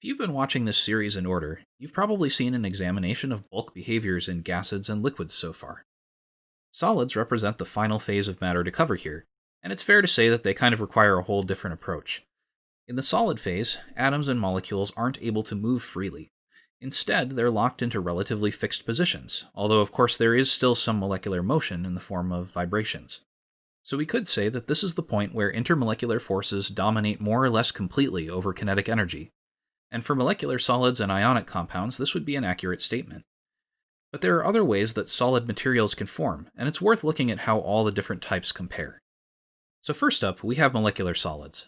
If you've been watching this series in order, you've probably seen an examination of bulk behaviors in gases and liquids so far. Solids represent the final phase of matter to cover here, and it's fair to say that they kind of require a whole different approach. In the solid phase, atoms and molecules aren't able to move freely. Instead, they're locked into relatively fixed positions, although of course there is still some molecular motion in the form of vibrations. So we could say that this is the point where intermolecular forces dominate more or less completely over kinetic energy. And for molecular solids and ionic compounds, this would be an accurate statement. But there are other ways that solid materials can form, and it's worth looking at how all the different types compare. So first up, we have molecular solids.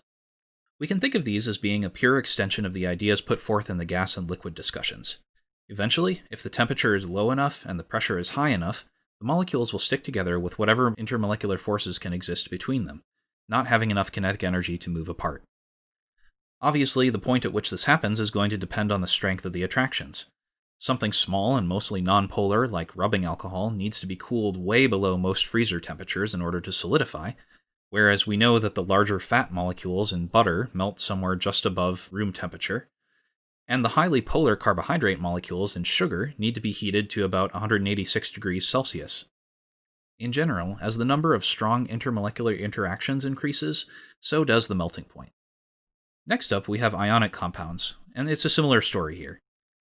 We can think of these as being a pure extension of the ideas put forth in the gas and liquid discussions. Eventually, if the temperature is low enough and the pressure is high enough, the molecules will stick together with whatever intermolecular forces can exist between them, not having enough kinetic energy to move apart. Obviously, the point at which this happens is going to depend on the strength of the attractions. Something small and mostly nonpolar, like rubbing alcohol, needs to be cooled way below most freezer temperatures in order to solidify, whereas we know that the larger fat molecules in butter melt somewhere just above room temperature, and the highly polar carbohydrate molecules in sugar need to be heated to about 186 degrees Celsius. In general, as the number of strong intermolecular interactions increases, so does the melting point. Next up, we have ionic compounds, and it's a similar story here.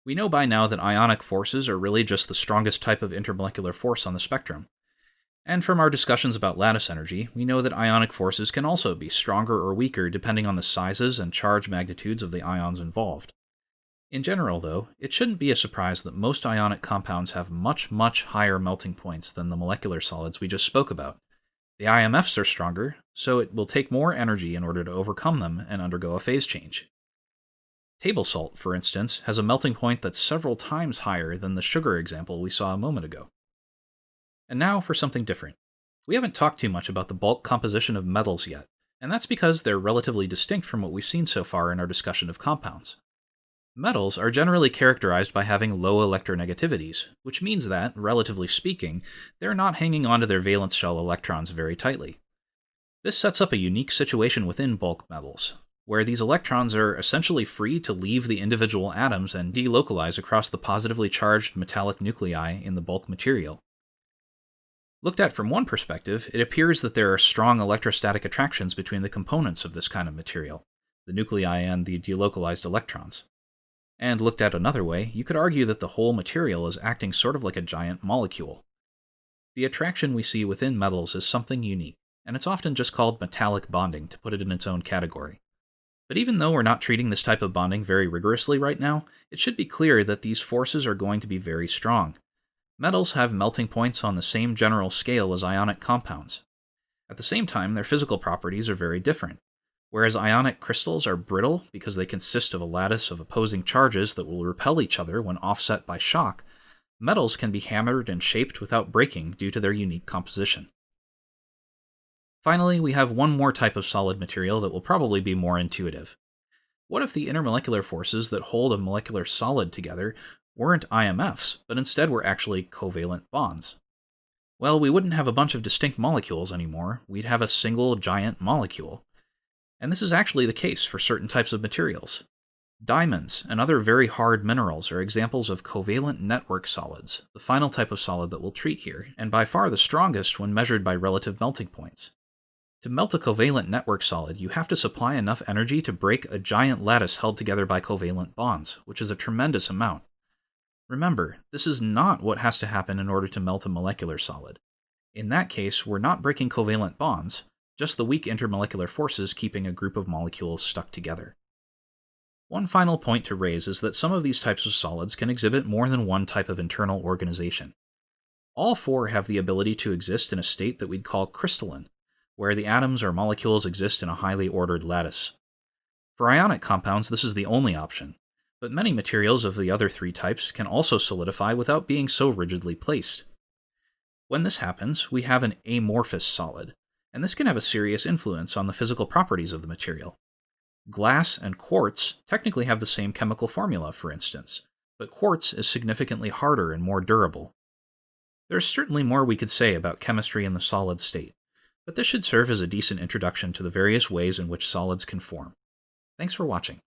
We know by now that ionic forces are really just the strongest type of intermolecular force on the spectrum. And from our discussions about lattice energy, we know that ionic forces can also be stronger or weaker depending on the sizes and charge magnitudes of the ions involved. In general, though, it shouldn't be a surprise that most ionic compounds have much, much higher melting points than the molecular solids we just spoke about. The IMFs are stronger, so it will take more energy in order to overcome them and undergo a phase change. Table salt, for instance, has a melting point that's several times higher than the sugar example we saw a moment ago. And now for something different. We haven't talked too much about the bulk composition of metals yet, and that's because they're relatively distinct from what we've seen so far in our discussion of compounds. Metals are generally characterized by having low electronegativities, which means that, relatively speaking, they're not hanging onto their valence shell electrons very tightly. This sets up a unique situation within bulk metals, where these electrons are essentially free to leave the individual atoms and delocalize across the positively charged metallic nuclei in the bulk material. Looked at from one perspective, it appears that there are strong electrostatic attractions between the components of this kind of material, the nuclei and the delocalized electrons. And looked at another way, you could argue that the whole material is acting sort of like a giant molecule. The attraction we see within metals is something unique, and it's often just called metallic bonding to put it in its own category. But even though we're not treating this type of bonding very rigorously right now, it should be clear that these forces are going to be very strong. Metals have melting points on the same general scale as ionic compounds. At the same time, their physical properties are very different. Whereas ionic crystals are brittle because they consist of a lattice of opposing charges that will repel each other when offset by shock, metals can be hammered and shaped without breaking due to their unique composition. Finally, we have one more type of solid material that will probably be more intuitive. What if the intermolecular forces that hold a molecular solid together weren't IMFs, but instead were actually covalent bonds? Well, we wouldn't have a bunch of distinct molecules anymore, we'd have a single giant molecule. And this is actually the case for certain types of materials. Diamonds and other very hard minerals are examples of covalent network solids, the final type of solid that we'll treat here, and by far the strongest when measured by relative melting points. To melt a covalent network solid, you have to supply enough energy to break a giant lattice held together by covalent bonds, which is a tremendous amount. Remember, this is not what has to happen in order to melt a molecular solid. In that case, we're not breaking covalent bonds, just the weak intermolecular forces keeping a group of molecules stuck together. One final point to raise is that some of these types of solids can exhibit more than one type of internal organization. All four have the ability to exist in a state that we'd call crystalline, where the atoms or molecules exist in a highly ordered lattice. For ionic compounds, this is the only option, but many materials of the other three types can also solidify without being so rigidly placed. When this happens, we have an amorphous solid, and this can have a serious influence on the physical properties of the material. Glass and quartz technically have the same chemical formula, for instance, but quartz is significantly harder and more durable. There's certainly more we could say about chemistry in the solid state, but this should serve as a decent introduction to the various ways in which solids can form. Thanks for watching.